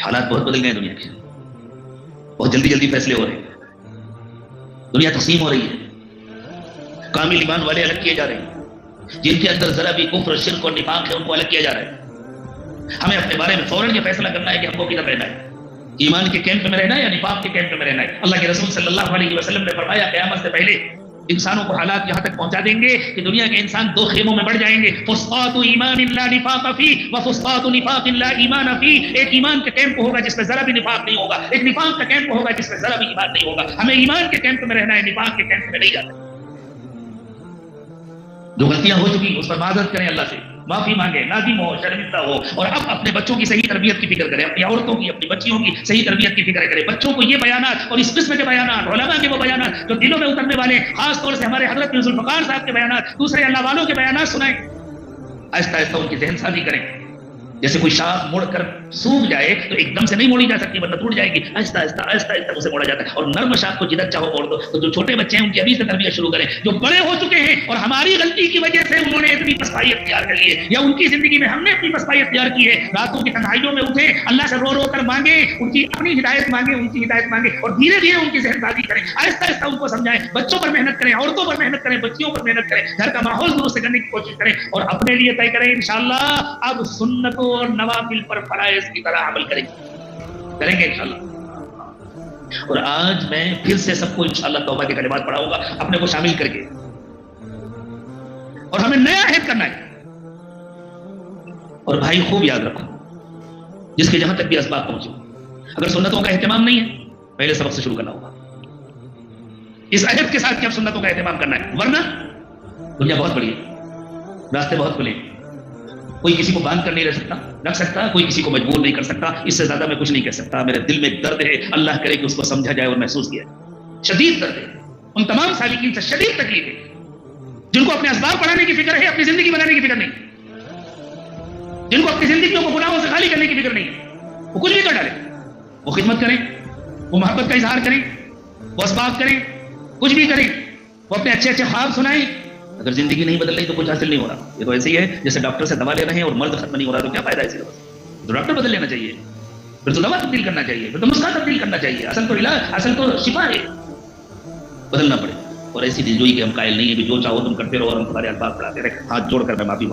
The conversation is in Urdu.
حالات بہت بدل گئے ہیں دنیا کے، بہت جلدی جلدی فیصلے ہو رہے ہیں، دنیا تقسیم ہو رہی ہے، کامل ایمان والے الگ کیے جا رہے ہیں، جن کے اندر ذرا بھی کفر شرک اور نفاق ہے ان کو الگ کیا جا رہا ہے۔ ہمیں اپنے بارے میں فوراً یہ فیصلہ کرنا ہے کہ ہم کو کدھر رہنا ہے، ایمان کے کیمپ میں رہنا ہے یا نفاق کے کیمپ میں رہنا ہے۔ اللہ کے رسول صلی اللہ علیہ وسلم نے فرمایا قیامت سے پہلے انسانوں کو حالات یہاں تک پہنچا دیں گے کہ دنیا کے انسان دو خیموں میں بڑھ جائیں گے، فسطاط ایمان لا نفاق فی وفسطاط نفاق لا ایمان فی۔ ایک ایمان کا کیمپ ہوگا جس میں ذرا بھی نفاق نہیں ہوگا، ایک نفاق کا کیمپ ہوگا جس میں ذرا بھی ایمان نہیں ہوگا۔ ہمیں ایمان کے کیمپ میں رہنا ہے، نفاق کے کیمپ میں نہیں جانا۔ جو غلطیاں ہو چکی اس پر معذرت کریں، اللہ سے معافی مانگے، نادم ہو، شرمندہ ہو، اور اب اپنے بچوں کی صحیح تربیت کی فکر کریں، اپنی عورتوں کی، اپنی بچیوں کی صحیح تربیت کی فکر کریں۔ بچوں کو یہ بیانات اور اس قسم کے بیانات، علماء کے وہ بیانات جو دلوں میں اترنے والے، خاص طور سے ہمارے حضرت ذوالفقار صاحب کے بیانات، دوسرے اللہ والوں کے بیانات سنائیں، آہستہ آہستہ ان کی ذہن سازی کریں۔ جیسے کوئی شاخ مڑ کر سوکھ جائے تو ایک دم سے نہیں موڑی جا سکتی ورنہ ٹوٹ جائے گی، آہستہ آہستہ آہستہ آہستہ اسے موڑا جاتا ہے۔ اور نرم شاخ کو جدھر چاہو موڑ دو۔ تو جو چھوٹے بچے ہیں ان کی ابھی سے تربیت شروع کریں، جو بڑے ہو چکے ہیں اور ہماری غلطی کی وجہ سے انہوں نے اتنی پسپائی اختیار کر لی ہے، یا ان کی زندگی میں ہم نے اپنی پسپائی اختیار کی ہے، راتوں کی تنہائیوں میں اٹھیں، اللہ سے رو رو کر مانگیں، ان کی اپنی ہدایت مانگیں، ان کی ہدایت مانگیں، اور دھیرے دھیرے ان کی ذہن سازی کریں، آہستہ آہستہ ان کو سمجھائیں۔ بچوں پر محنت کریں، عورتوں پر محنت کریں، بچیوں پر محنت کریں، گھر کا ماحول درست کرنے کی کوشش کریں، اور اپنے لیے طے کریں انشاءاللہ اب سنتوں اور نوافل پر فرائض کی طرح عمل کریں گے انشاءاللہ۔ اور آج میں پھر سے سب کو انشاءاللہ توبہ کے کلمات پڑھاؤں گا اپنے کو شامل کر کے، اور ہمیں نیا عہد کرنا ہے۔ اور بھائی خوب یاد رکھو، جس کے جہاں تک بھی اسباب پہنچے، اگر سنتوں کا اہتمام نہیں ہے پہلے سبق سے شروع کرنا ہوگا، اس عہد کے ساتھ کہ اب سنتوں کا اہتمام کرنا ہے، ورنہ دنیا بہت بڑی ہے، راستے بہت کھلے ہیں، کوئی کسی کو باندھ کر نہیں رکھ سکتا، کوئی کسی کو مجبور نہیں کر سکتا۔ اس سے زیادہ میں کچھ نہیں کہہ سکتا۔ میرے دل میں ایک درد ہے، اللہ کرے کہ اس کو سمجھا جائے اور محسوس کیا جائے۔ شدید درد ہے ان تمام سالکین سے، شدید تکلیف ہے جن کو اپنے اسباب پڑھانے کی فکر ہے، اپنی زندگی بنانے کی فکر نہیں، جن کو اپنی زندگیوں کو گناہوں سے خالی کرنے کی فکر نہیں ہے۔ وہ کچھ بھی کر ڈالیں، وہ خدمت کریں، وہ محبت کا اظہار کریں، وہ اسباب کریں، کچھ بھی کریں، وہ اپنے اچھے اچھے خواب سنائیں، اگر زندگی نہیں بدل رہی تو کچھ حاصل نہیں ہو رہا۔ یہ تو ایسے ہی ہے جیسے ڈاکٹر سے دوا لے رہے ہیں اور مرض ختم نہیں ہو رہا تو کیا فائدہ ہے؟ اسی دوا سے تو ڈاکٹر بدل لینا چاہیے، پھر تو دوا تبدیل کرنا چاہیے، پھر تو نسخہ تبدیل کرنا چاہیے۔ اصل تو علاج، اصل تو شفا ہے، بدلنا پڑے۔ اور ایسی دلجوئی کہ ہم قائل نہیں ہے کہ جو چاہو تم کرتے رہو اور ہم تمہارے الفاظ پڑھاتے رہے۔ ہاتھ جوڑ کر میں معافی